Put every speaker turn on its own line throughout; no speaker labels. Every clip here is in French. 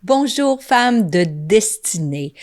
Bonjour femme de destinée.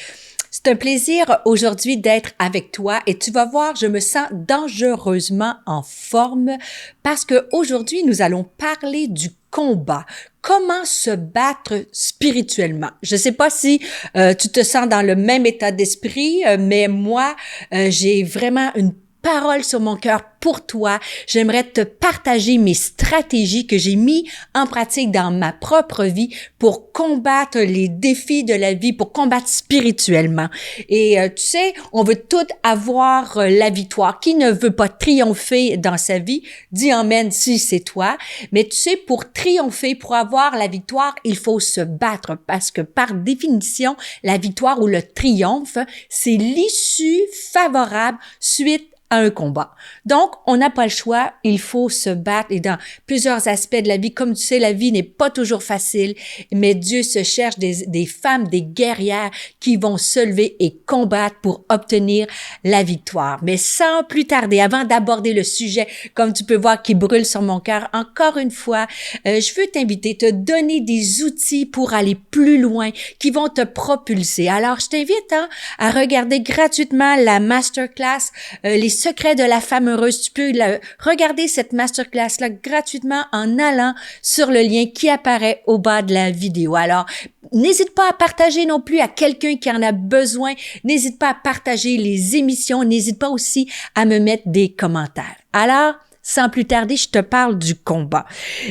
C'est un plaisir aujourd'hui d'être avec toi et tu vas voir, je me sens dangereusement en forme parce que aujourd'hui nous allons parler du combat. Comment se battre spirituellement? Je sais pas si tu te sens dans le même état d'esprit, mais moi, j'ai vraiment une parole sur mon cœur pour toi. J'aimerais te partager mes stratégies que j'ai mis en pratique dans ma propre vie pour combattre les défis de la vie, pour combattre spirituellement. Et tu sais, on veut tout avoir la victoire. Qui ne veut pas triompher dans sa vie? Dis amen si c'est toi. Mais tu sais, pour triompher, pour avoir la victoire, il faut se battre parce que par définition, la victoire ou le triomphe, c'est l'issue favorable suite à un combat. Donc, on n'a pas le choix, il faut se battre et dans plusieurs aspects de la vie. Comme tu sais, la vie n'est pas toujours facile, mais Dieu se cherche des femmes, des guerrières qui vont se lever et combattre pour obtenir la victoire. Mais sans plus tarder, avant d'aborder le sujet, comme tu peux voir qui brûle sur mon cœur, encore une fois, je veux t'inviter, te donner des outils pour aller plus loin, qui vont te propulser. Alors, je t'invite à regarder gratuitement la masterclass, les secrets de la femme heureuse. Tu peux regarder cette masterclass-là gratuitement en allant sur le lien qui apparaît au bas de la vidéo. Alors, n'hésite pas à partager non plus à quelqu'un qui en a besoin. N'hésite pas à partager les émissions. N'hésite pas aussi à me mettre des commentaires. Alors, sans plus tarder, je te parle du combat.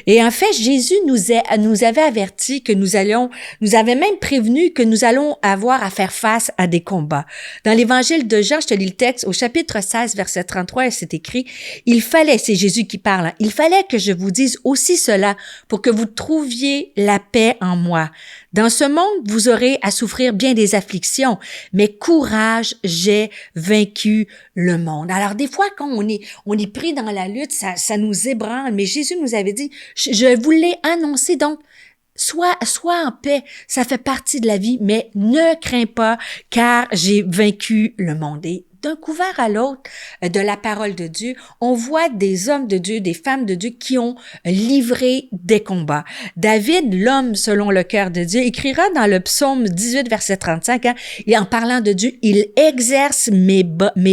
Et en fait, Jésus nous avait averti que nous avait même prévenu que nous allons avoir à faire face à des combats. Dans l'évangile de Jean, je te lis le texte, au chapitre 16, verset 33, c'est écrit, c'est Jésus qui parle, hein, il fallait que je vous dise aussi cela pour que vous trouviez la paix en moi. Dans ce monde, vous aurez à souffrir bien des afflictions, mais courage, j'ai vaincu le monde. Alors, des fois, quand on est pris dans la lutte, ça nous ébranle, mais Jésus nous avait dit, je vous l'ai annoncé, donc, sois en paix, ça fait partie de la vie, mais ne crains pas, car j'ai vaincu le monde. Et d'un couvert à l'autre de la parole de Dieu, on voit des hommes de Dieu, des femmes de Dieu qui ont livré des combats. David, l'homme selon le cœur de Dieu, écrira dans le psaume 18, verset 35, et en parlant de Dieu, il exerce mes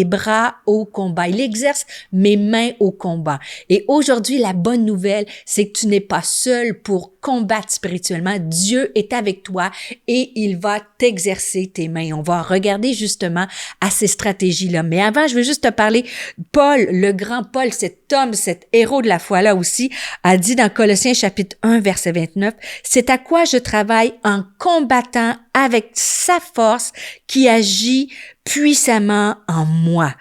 bras au combat, il exerce mes mains au combat. Et aujourd'hui, la bonne nouvelle, c'est que tu n'es pas seul pour combattre spirituellement. Dieu est avec toi et il va t'exercer tes mains. On va regarder justement à ces stratégies-là. Mais avant, je veux juste te parler. Paul, le grand Paul, cet homme, cet héros de la foi-là aussi, a dit dans Colossiens chapitre 1, verset 29, « C'est à quoi je travaille en combattant avec sa force qui agit puissamment en moi. »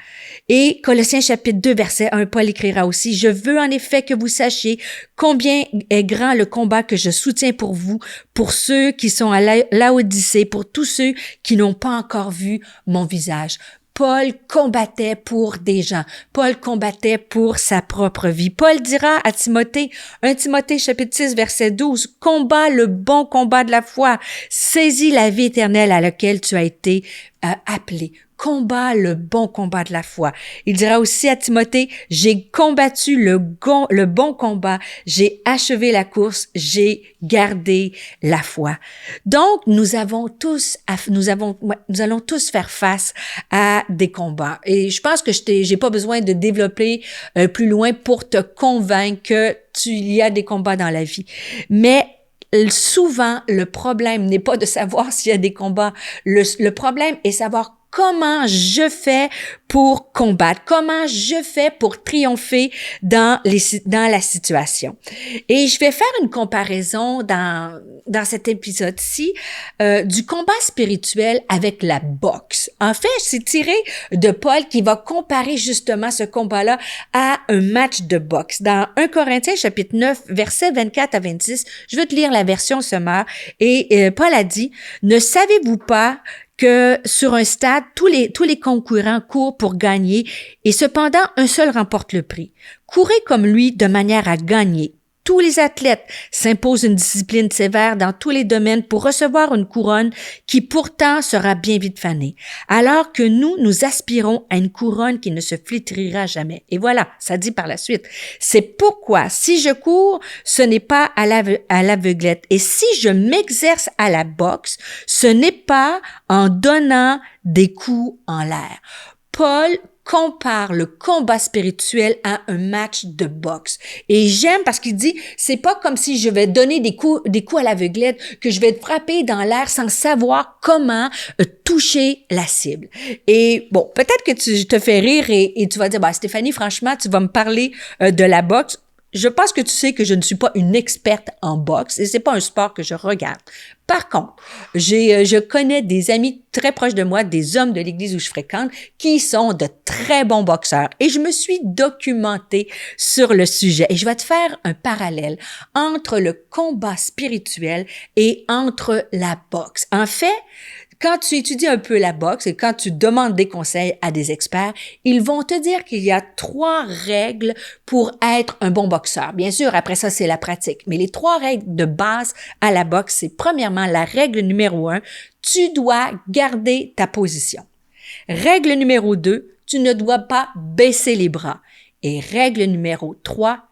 Et Colossiens chapitre 2, verset 1, Paul écrira aussi, « Je veux en effet que vous sachiez combien est grand le combat que je soutiens pour vous, pour ceux qui sont à Laodicée, pour tous ceux qui n'ont pas encore vu mon visage. » Paul combattait pour des gens. Paul combattait pour sa propre vie. Paul dira à Timothée, 1 Timothée chapitre 6 verset 12, « Combat le bon combat de la foi, saisis la vie éternelle à laquelle tu as été appelé. » Combat le bon combat de la foi. Il dira aussi à Timothée, « J'ai combattu le bon combat, j'ai achevé la course, j'ai gardé la foi. » Donc, nous allons tous faire face à des combats. Et je pense que j'ai pas besoin de développer plus loin pour te convaincre que il y a des combats dans la vie. Mais souvent, le problème n'est pas de savoir s'il y a des combats. Le problème est savoir comment je fais pour combattre, comment je fais pour triompher dans la situation. Et je vais faire une comparaison dans cet épisode-ci du combat spirituel avec la boxe. En fait, c'est tiré de Paul qui va comparer justement ce combat-là à un match de boxe. Dans 1 Corinthiens chapitre 9, versets 24 à 26, je vais te lire la version sommaire et Paul a dit, « Ne savez-vous pas que sur un stade, tous les concurrents courent pour gagner et cependant un seul remporte le prix. Courez comme lui de manière à gagner. tous les athlètes s'imposent une discipline sévère dans tous les domaines pour recevoir une couronne qui pourtant sera bien vite fanée, alors que nous aspirons à une couronne qui ne se flétrira jamais. Et voilà, ça dit par la suite. C'est pourquoi, si je cours, ce n'est pas à l'aveuglette. Et si je m'exerce à la boxe, ce n'est pas en donnant des coups en l'air. Paul compare le combat spirituel à un match de boxe. Et j'aime parce qu'il dit, c'est pas comme si je vais donner des coups à l'aveuglette, que je vais te frapper dans l'air sans savoir comment toucher la cible. Et bon, peut-être que tu te fais rire et tu vas dire, bah, Stéphanie, franchement, tu vas me parler de la boxe. Je pense que tu sais que je ne suis pas une experte en boxe et c'est pas un sport que je regarde. Par contre, je connais des amis très proches de moi, des hommes de l'église où je fréquente, qui sont de très bons boxeurs et je me suis documentée sur le sujet et je vais te faire un parallèle entre le combat spirituel et entre la boxe. En fait, quand tu étudies un peu la boxe et quand tu demandes des conseils à des experts, ils vont te dire qu'il y a 3 règles pour être un bon boxeur. Bien sûr, après ça, c'est la pratique. Mais les 3 règles de base à la boxe, c'est premièrement la règle numéro 1, tu dois garder ta position. Règle numéro 2, tu ne dois pas baisser les bras. Et règle numéro 3,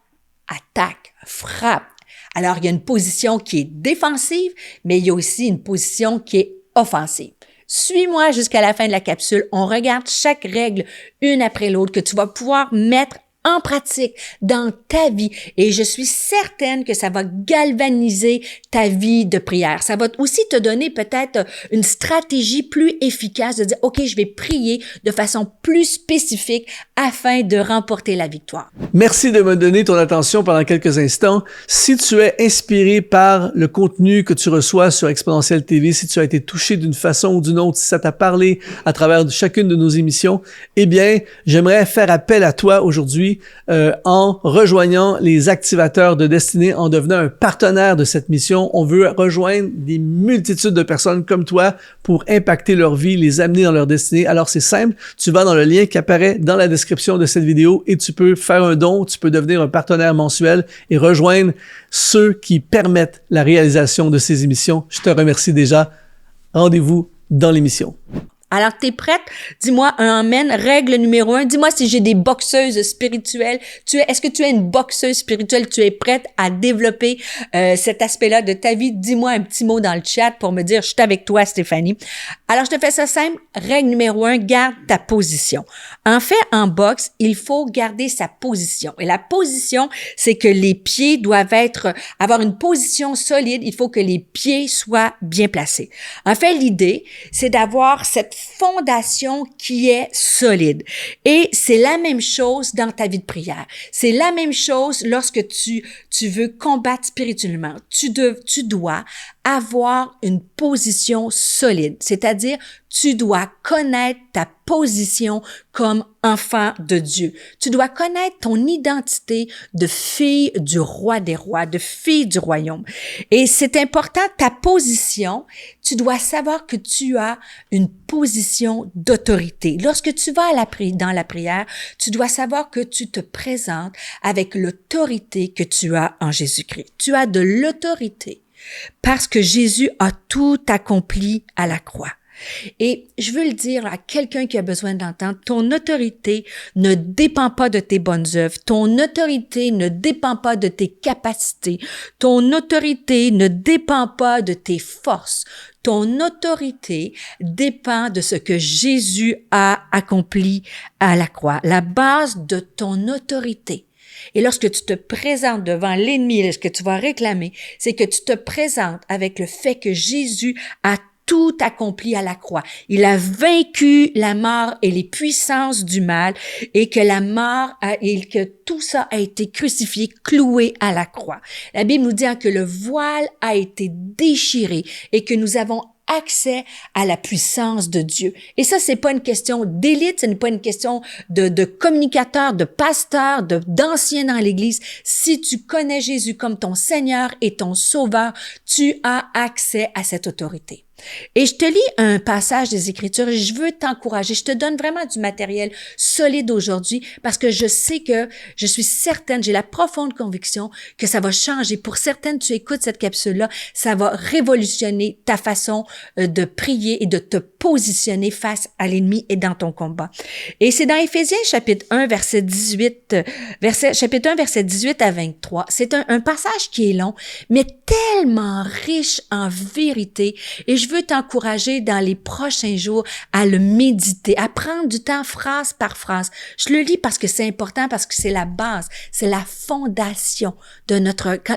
attaque, frappe. Alors, il y a une position qui est défensive, mais il y a aussi une position qui est offensive. Suis-moi jusqu'à la fin de la capsule. On regarde chaque règle une après l'autre que tu vas pouvoir mettre en pratique dans ta vie et je suis certaine que ça va galvaniser ta vie de prière. Ça va aussi te donner peut-être une stratégie plus efficace de dire, OK, je vais prier de façon plus spécifique afin de remporter la victoire.
Merci de me donner ton attention pendant quelques instants. Si tu es inspiré par le contenu que tu reçois sur Exponentiel TV, si tu as été touché d'une façon ou d'une autre, si ça t'a parlé à travers chacune de nos émissions, eh bien, j'aimerais faire appel à toi aujourd'hui en rejoignant les activateurs de destinée, en devenant un partenaire de cette mission. On veut rejoindre des multitudes de personnes comme toi pour impacter leur vie, les amener dans leur destinée. Alors c'est simple, tu vas dans le lien qui apparaît dans la description de cette vidéo et tu peux faire un don, tu peux devenir un partenaire mensuel et rejoindre ceux qui permettent la réalisation de ces émissions. Je te remercie déjà. Rendez-vous dans l'émission.
Alors, t'es prête? Dis-moi un amen. Règle numéro 1. Dis-moi si j'ai des boxeuses spirituelles. Est-ce que tu es une boxeuse spirituelle? Tu es prête à développer cet aspect-là de ta vie? Dis-moi un petit mot dans le chat pour me dire, je suis avec toi, Stéphanie. Alors, je te fais ça simple. Règle numéro 1, garde ta position. En fait, en boxe, il faut garder sa position. Et la position, c'est que les pieds doivent avoir une position solide. Il faut que les pieds soient bien placés. En fait, l'idée, c'est d'avoir cette fondation qui est solide. Et c'est la même chose dans ta vie de prière. C'est la même chose lorsque tu veux combattre spirituellement. Tu dois avoir une position solide, c'est-à-dire tu dois connaître ta position comme enfant de Dieu. Tu dois connaître ton identité de fille du roi des rois, de fille du royaume. Et c'est important, ta position, tu dois savoir que tu as une position d'autorité. Lorsque tu vas dans la prière, tu dois savoir que tu te présentes avec l'autorité que tu as en Jésus-Christ. Tu as de l'autorité parce que Jésus a tout accompli à la croix. Et je veux le dire à quelqu'un qui a besoin d'entendre, ton autorité ne dépend pas de tes bonnes œuvres, ton autorité ne dépend pas de tes capacités, ton autorité ne dépend pas de tes forces, ton autorité dépend de ce que Jésus a accompli à la croix, la base de ton autorité. Et lorsque tu te présentes devant l'ennemi, ce que tu vas réclamer, c'est que tu te présentes avec le fait que Jésus a tout accompli à la croix. Il a vaincu la mort et les puissances du mal et que la mort et que tout ça a été crucifié, cloué à la croix. La Bible nous dit que le voile a été déchiré et que nous avons accès à la puissance de Dieu. Et ça, c'est pas une question d'élite, ce n'est pas une question de communicateur, de pasteur, d'anciens dans l'Église. Si tu connais Jésus comme ton Seigneur et ton Sauveur, tu as accès à cette autorité. Et je te lis un passage des Écritures et je veux t'encourager. Je te donne vraiment du matériel solide aujourd'hui parce que je sais que je suis certaine, j'ai la profonde conviction que ça va changer. Pour certaines, tu écoutes cette capsule-là, ça va révolutionner ta façon de prier et de te positionner face à l'ennemi et dans ton combat. Et c'est dans Éphésiens chapitre 1, verset 18 à 23. C'est un passage qui est long, mais tellement riche en vérité. Et je veux t'encourager dans les prochains jours à le méditer, à prendre du temps phrase par phrase. Je le lis parce que c'est important, parce que c'est la base, c'est la fondation de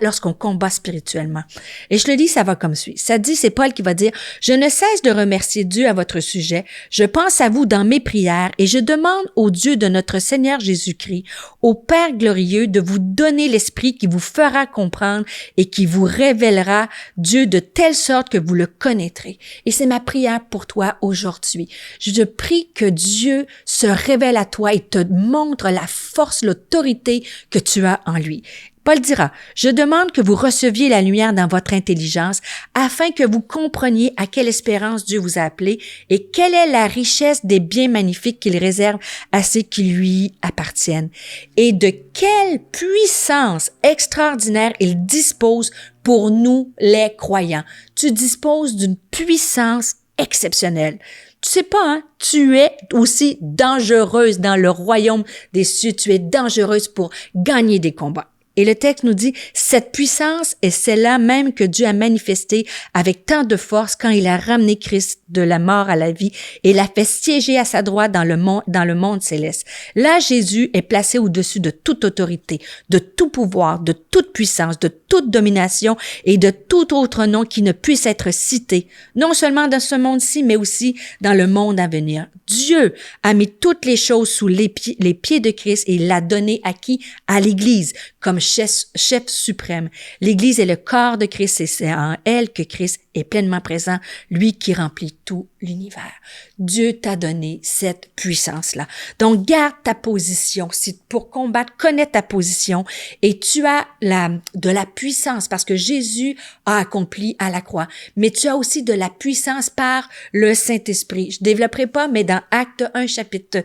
lorsqu'on combat spirituellement. Et je le lis, ça va comme suit. Ça dit, c'est Paul qui va dire, « Je ne cesse de remercier Dieu à votre sujet. Je pense à vous dans mes prières et je demande au Dieu de notre Seigneur Jésus-Christ, au Père glorieux, de vous donner l'esprit qui vous fera comprendre et qui vous révélera Dieu de telle sorte que vous le connaîtrez. » Et c'est ma prière pour toi aujourd'hui. Je prie que Dieu se révèle à toi et te montre la force, l'autorité que tu as en lui. Paul dira, « Je demande que vous receviez la lumière dans votre intelligence afin que vous compreniez à quelle espérance Dieu vous a appelé et quelle est la richesse des biens magnifiques qu'il réserve à ceux qui lui appartiennent et de quelle puissance extraordinaire il dispose pour nous les croyants. » Tu disposes d'une puissance exceptionnelle. Tu sais pas, hein? Tu es aussi dangereuse dans le royaume des cieux. Tu es dangereuse pour gagner des combats. Et le texte nous dit, cette puissance est celle-là même que Dieu a manifestée avec tant de force quand il a ramené Christ de la mort à la vie et l'a fait siéger à sa droite dans le monde céleste. Là, Jésus est placé au-dessus de toute autorité, de tout pouvoir, de toute puissance, de toute domination et de tout autre nom qui ne puisse être cité, non seulement dans ce monde-ci, mais aussi dans le monde à venir. Dieu a mis toutes les choses sous les pieds de Christ et il l'a donné à qui? À l'Église, comme chef suprême. L'Église est le corps de Christ et c'est en elle que Christ est pleinement présent, lui qui remplit tout l'univers. Dieu t'a donné cette puissance-là. Donc, garde ta position. Si pour combattre, connais ta position et tu as de la puissance parce que Jésus a accompli à la croix. Mais tu as aussi de la puissance par le Saint-Esprit. Je développerai pas, mais dans Acte 1, chapitre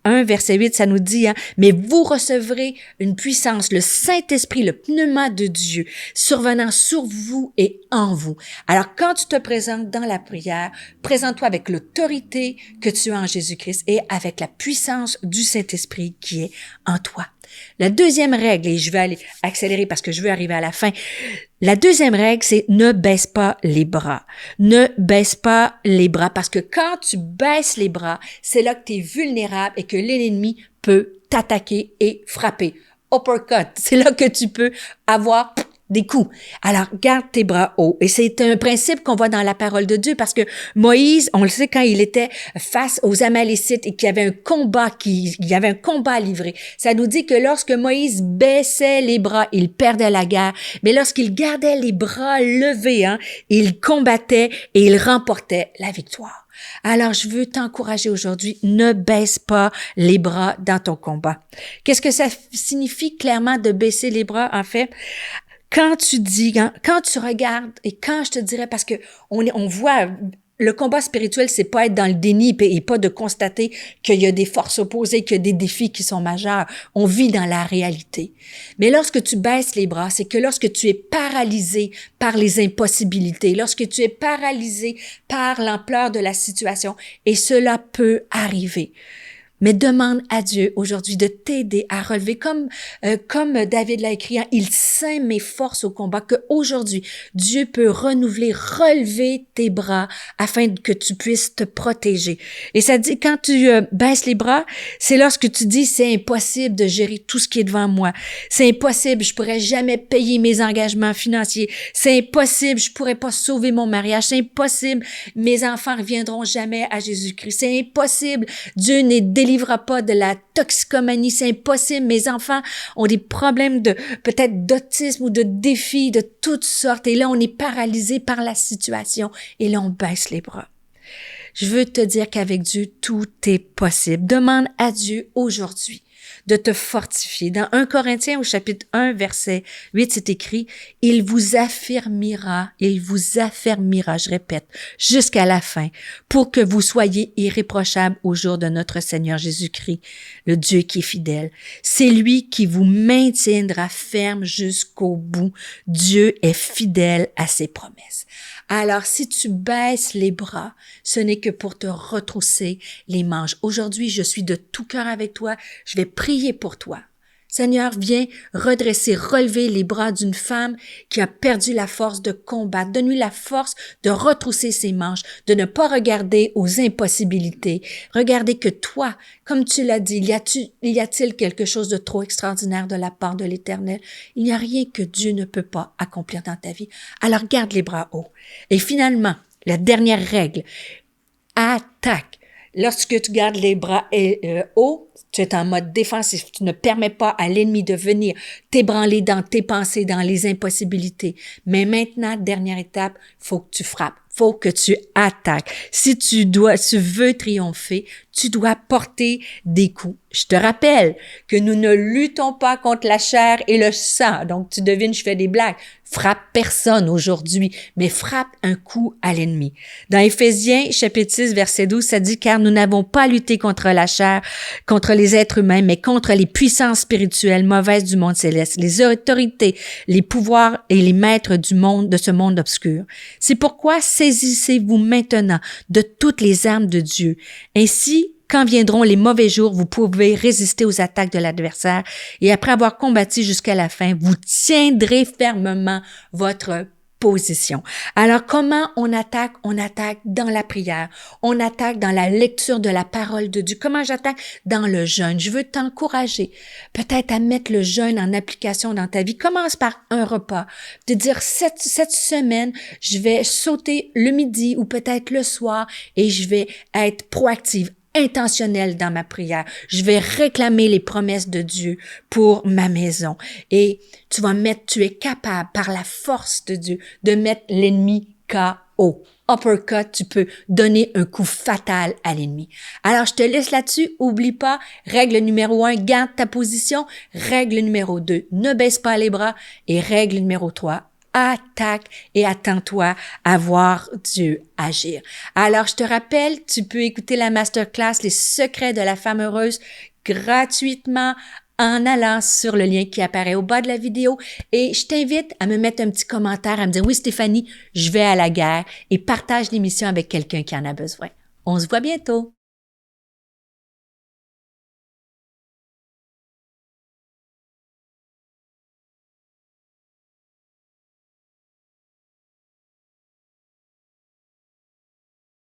1, verset 8, ça nous dit, mais vous recevrez une puissance, le Saint-Esprit, le pneuma de Dieu, survenant sur vous et en vous. Alors, quand tu te présentes dans la prière, présente-toi avec l'autorité que tu as en Jésus-Christ et avec la puissance du Saint-Esprit qui est en toi. La deuxième règle, et je vais aller accélérer parce que je veux arriver à la fin. La deuxième règle, c'est ne baisse pas les bras. Ne baisse pas les bras parce que quand tu baisses les bras, c'est là que tu es vulnérable et que l'ennemi peut t'attaquer et frapper. Uppercut, c'est là que tu peux avoir des coups. Alors, garde tes bras hauts. Et c'est un principe qu'on voit dans la parole de Dieu parce que Moïse, on le sait, quand il était face aux Amalécites et qu'il y avait un combat, à livrer, ça nous dit que lorsque Moïse baissait les bras, il perdait la guerre. Mais lorsqu'il gardait les bras levés, il combattait et il remportait la victoire. Alors, je veux t'encourager aujourd'hui, ne baisse pas les bras dans ton combat. Qu'est-ce que ça signifie clairement de baisser les bras, en fait? Quand tu regardes, et quand je te dirais, parce que on voit, le combat spirituel, c'est pas être dans le déni et pas de constater qu'il y a des forces opposées, qu'il y a des défis qui sont majeurs. On vit dans la réalité. Mais lorsque tu baisses les bras, c'est que lorsque tu es paralysé par les impossibilités, lorsque tu es paralysé par l'ampleur de la situation, et cela peut arriver. Mais demande à Dieu aujourd'hui de t'aider à relever, comme David l'a écrit, il ceint mes forces au combat, que aujourd'hui Dieu peut relever tes bras afin que tu puisses te protéger. Et ça dit, quand tu baisses les bras, c'est lorsque tu dis, c'est impossible de gérer tout ce qui est devant moi. C'est impossible, je pourrais jamais payer mes engagements financiers. C'est impossible, je pourrais pas sauver mon mariage. C'est impossible, mes enfants reviendront jamais à Jésus-Christ. C'est impossible, Dieu n'est délivrera pas de la toxicomanie, c'est impossible. Mes enfants ont des problèmes peut-être d'autisme ou de défis de toutes sortes. Et là, on est paralysé par la situation. Et là, on baisse les bras. Je veux te dire qu'avec Dieu, tout est possible. Demande à Dieu aujourd'hui de te fortifier. Dans 1 Corinthiens au chapitre 1, verset 8, c'est écrit, « il vous affermira, je répète, jusqu'à la fin, pour que vous soyez irréprochables au jour de notre Seigneur Jésus-Christ, le Dieu qui est fidèle. C'est lui qui vous maintiendra ferme jusqu'au bout. Dieu est fidèle à ses promesses. » Alors, si tu baisses les bras, ce n'est que pour te retrousser les manches. Aujourd'hui, je suis de tout cœur avec toi. Je vais prier pour toi. Seigneur, viens redresser, relever les bras d'une femme qui a perdu la force de combattre. Donne-lui la force de retrousser ses manches, de ne pas regarder aux impossibilités. Regardez que toi, comme tu l'as dit, y a-t-il quelque chose de trop extraordinaire de la part de l'Éternel? Il n'y a rien que Dieu ne peut pas accomplir dans ta vie. Alors garde les bras hauts. Et finalement, la dernière règle, attaque. Lorsque tu gardes les bras hauts, tu es en mode défensif. Tu ne permets pas à l'ennemi de venir t'ébranler dans tes pensées, dans les impossibilités. Mais maintenant, dernière étape, faut que tu frappes. Faut que tu attaques. Si tu veux triompher, tu dois porter des coups. Je te rappelle que nous ne luttons pas contre la chair et le sang. Donc, tu devines, je fais des blagues. Frappe personne aujourd'hui, mais frappe un coup à l'ennemi. Dans Éphésiens, chapitre 6, verset 12, ça dit, car nous n'avons pas lutté contre la chair, contre les êtres humains, mais contre les puissances spirituelles mauvaises du monde céleste, les autorités, les pouvoirs et les maîtres du monde, de ce monde obscur. C'est pourquoi saisissez-vous maintenant de toutes les armes de Dieu. Ainsi, quand viendront les mauvais jours, vous pouvez résister aux attaques de l'adversaire et après avoir combattu jusqu'à la fin, vous tiendrez fermement votre position. Alors, comment on attaque? On attaque dans la prière. On attaque dans la lecture de la parole de Dieu. Comment j'attaque? Dans le jeûne. Je veux t'encourager peut-être à mettre le jeûne en application dans ta vie. Commence par un repas. De dire, cette semaine, je vais sauter le midi ou peut-être le soir et je vais être proactive, intentionnelle dans ma prière. Je vais réclamer les promesses de Dieu pour ma maison. Et tu es capable par la force de Dieu de mettre l'ennemi KO. Uppercut, tu peux donner un coup fatal à l'ennemi. Alors, je te laisse là-dessus. Oublie pas, règle numéro 1, garde ta position. Règle numéro 2, ne baisse pas les bras. Et règle numéro 3, attaque et attends-toi à voir Dieu agir. Alors, je te rappelle, tu peux écouter la masterclass Les secrets de la femme heureuse gratuitement en allant sur le lien qui apparaît au bas de la vidéo. Et je t'invite à me mettre un petit commentaire, à me dire « Oui, Stéphanie, je vais à la guerre » et partage l'émission avec quelqu'un qui en a besoin. On se voit bientôt!